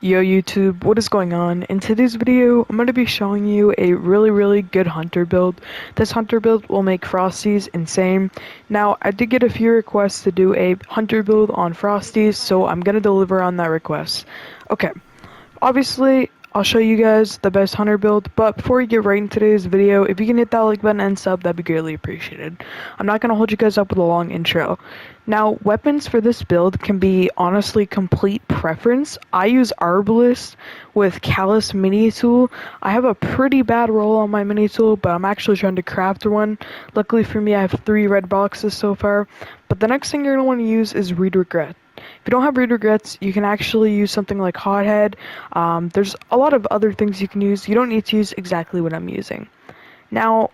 Yo YouTube, what is going on? In today's video, I'm going to be showing you a really good hunter build. This hunter build will make Frosties insane. Now, I did get a few requests to do a hunter build on Frosties, so I'm going to deliver on that request. Okay, obviously, I'll show you guys the best hunter build, but before we get right into today's video, if you can hit that like button and sub, that'd be greatly appreciated. I'm not going to hold you guys up with a long intro. Now, weapons for this build can be honestly complete preference. I use Arbalist with Callus mini tool. I have a pretty bad roll on my mini tool, but I'm actually trying to craft one. Luckily for me, I have 3 red boxes so far. But the next thing you're going to want to use is Read Regret. If you don't have Read Regrets, you can actually use something like Hothead. There's a lot of other things you can use. You don't need to use exactly what I'm using. Now,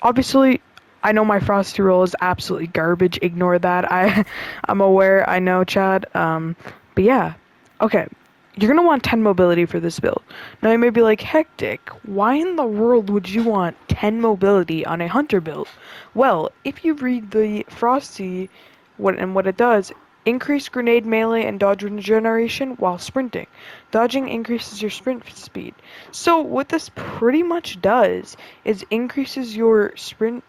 obviously, I know my Frosty roll is absolutely garbage. Ignore that. I'm aware. I know, Chad. But yeah. Okay. You're going to want 10 mobility for this build. Now, you may be like, Hectic, why in the world would you want 10 mobility on a hunter build? Well, if you read the Frosty, what it does, increase grenade melee and dodge regeneration while sprinting. Dodging increases your sprint speed. So what this pretty much does is increases your sprint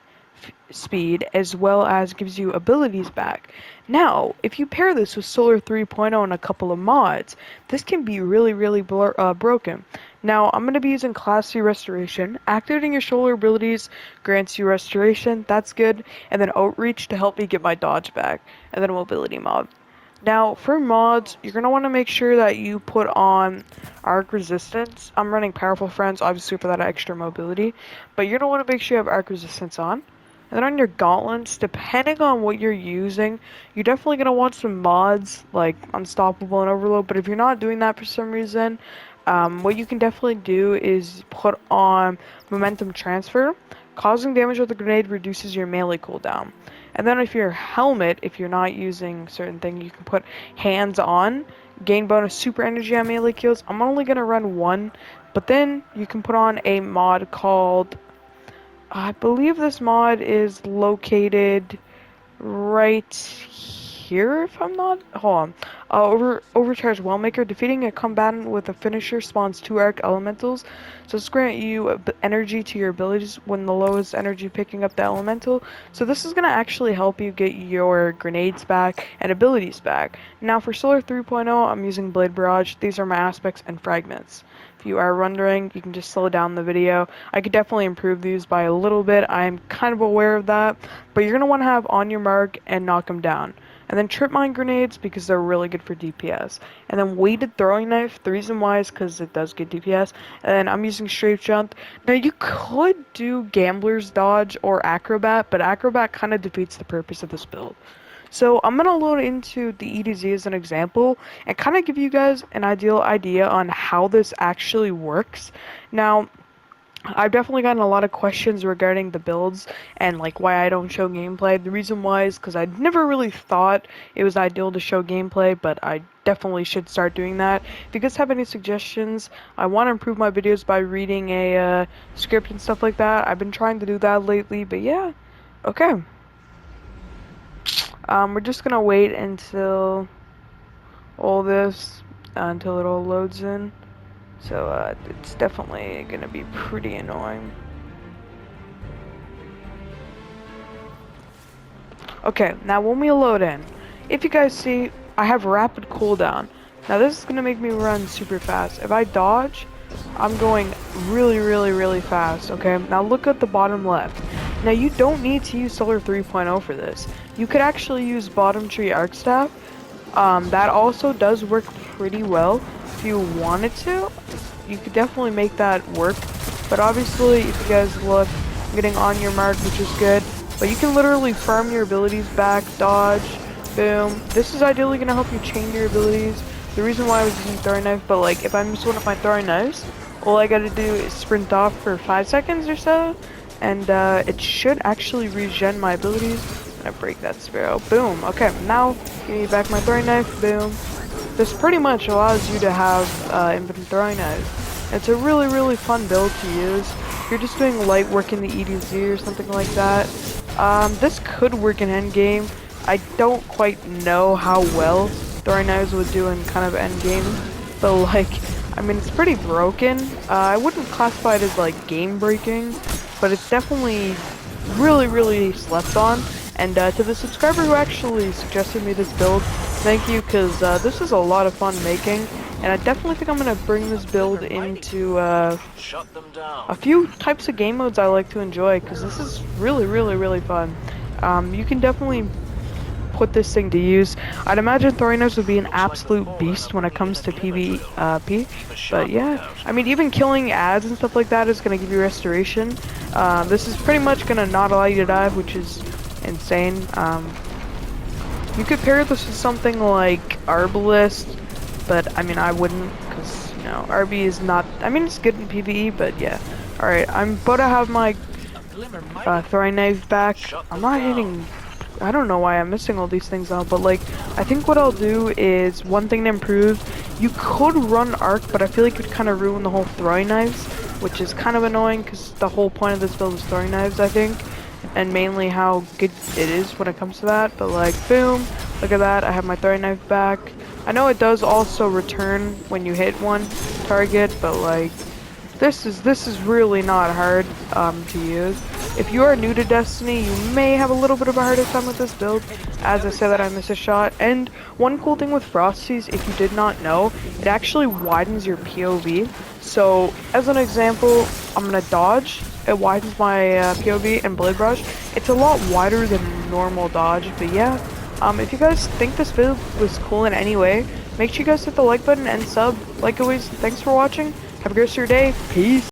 speed as well as gives you abilities back. Now, if you pair this with Solar 3.0 and a couple of mods, this can be really broken. Now, I'm going to be using Class 3 Restoration. Activating your Solar abilities grants you Restoration, that's good, and then Outreach to help me get my dodge back, and then a Mobility mod. Now, for mods, you're going to want to make sure that you put on Arc Resistance. I'm running Powerful Friends, obviously for that extra mobility, but you're going to want to make sure you have Arc Resistance on. And then on your gauntlets, depending on what you're using, you're definitely going to want some mods like Unstoppable and Overload. But if you're not doing that for some reason, what you can definitely do is put on Momentum Transfer. Causing damage with a grenade reduces your melee cooldown. And then if your helmet, if you're not using certain thing, you can put Hands On. Gain bonus super energy on melee kills. I'm only going to run one. But then you can put on a mod called... I believe this mod is located right here, if I'm not... Hold on. Overcharged Wellmaker. Defeating a combatant with a finisher spawns 2 arc elementals. So this grant you energy to your abilities when the lowest energy picking up the elemental. So this is going to actually help you get your grenades back and abilities back. Now for Solar 3.0, I'm using Blade Barrage. These are my aspects and fragments. If you are wondering, you can just slow down the video. I could definitely improve these by a little bit. I'm kind of aware of that. But you're going to want to have On Your Mark and Knock them down. And then Trip Mine Grenades because they're really good for DPS. And then Weighted Throwing Knife. The reason why is because it does get DPS. And then I'm using Strafe Jump. Now you could do Gambler's Dodge or Acrobat. But Acrobat kind of defeats the purpose of this build. So I'm going to load into the EDZ as an example and kind of give you guys an ideal idea on how this actually works. Now, I've definitely gotten a lot of questions regarding the builds and like why I don't show gameplay. The reason why is because I never really thought it was ideal to show gameplay, but I definitely should start doing that. If you guys have any suggestions, I want to improve my videos by reading a script and stuff like that. I've been trying to do that lately, but yeah, okay. We're just gonna wait until all this, until it all loads in. So, it's definitely gonna be pretty annoying. Okay, now when we load in, if you guys see, I have rapid cooldown. Now this is gonna make me run super fast. If I dodge, I'm going really fast, okay? Now look at the bottom left. Now you don't need to use Solar 3.0 for this. You could actually use Bottom Tree Arc Staff. That also does work pretty well. If you wanted to, you could definitely make that work. But obviously, if you guys look, I'm getting On Your Mark, which is good. But you can literally farm your abilities back, dodge, boom. This is ideally going to help you chain your abilities. The reason why I was using Throwing Knife, but like if I miss one of my Throwing Knives, all I gotta do is sprint off for 5 seconds or so. And it should actually regen my abilities. And I break that Sparrow. Boom. Okay, now give me back my Throwing Knife. Boom. This pretty much allows you to have infinite Throwing Knives. It's a really fun build to use. If you're just doing light work in the EDZ or something like that, this could work in endgame. I don't quite know how well Throwing Knives would do in kind of endgame. but like, I mean, it's pretty broken. I wouldn't classify it as like game breaking, but it's definitely really slept on. And to the subscriber who actually suggested me this build, thank you, because this is a lot of fun making, and I definitely think I'm going to bring this build into a few types of game modes I like to enjoy, because this is really fun. You can definitely put this thing to use. I'd imagine throwing knives would be an absolute beast when it comes to PvP, but yeah, I mean, even killing ads and stuff like that is going to give you restoration. This is pretty much going to not allow you to dive, which is insane. You could pair this with something like Arbalist, but I mean, I wouldn't, because, you know, RB is not, I mean, it's good in PvE, but yeah. Alright, I'm about to have my throwing knife back. I'm not hitting, I don't know why I'm missing all these things out, but like, I think what I'll do is, one thing to improve, you could run arc, but I feel like it would kind of ruin the whole throwing knives, which is kind of annoying, because the whole point of this build is throwing knives, I think, and mainly how good it is when it comes to that. But like, boom, look at that, I have my throwing knife back. I know it does also return when you hit one target, but like, this is really not hard to use. If you are new to Destiny, you may have a little bit of a harder time with this build, as I said that I miss a shot. And one cool thing with Frosties, if you did not know, it actually widens your POV. So, as an example, I'm gonna dodge, it widens my POV, and Blade Brush, it's a lot wider than normal dodge. But yeah, if you guys think this build was cool in any way, make sure you guys hit the like button and sub. Like always, thanks for watching, have a great rest of your day, peace!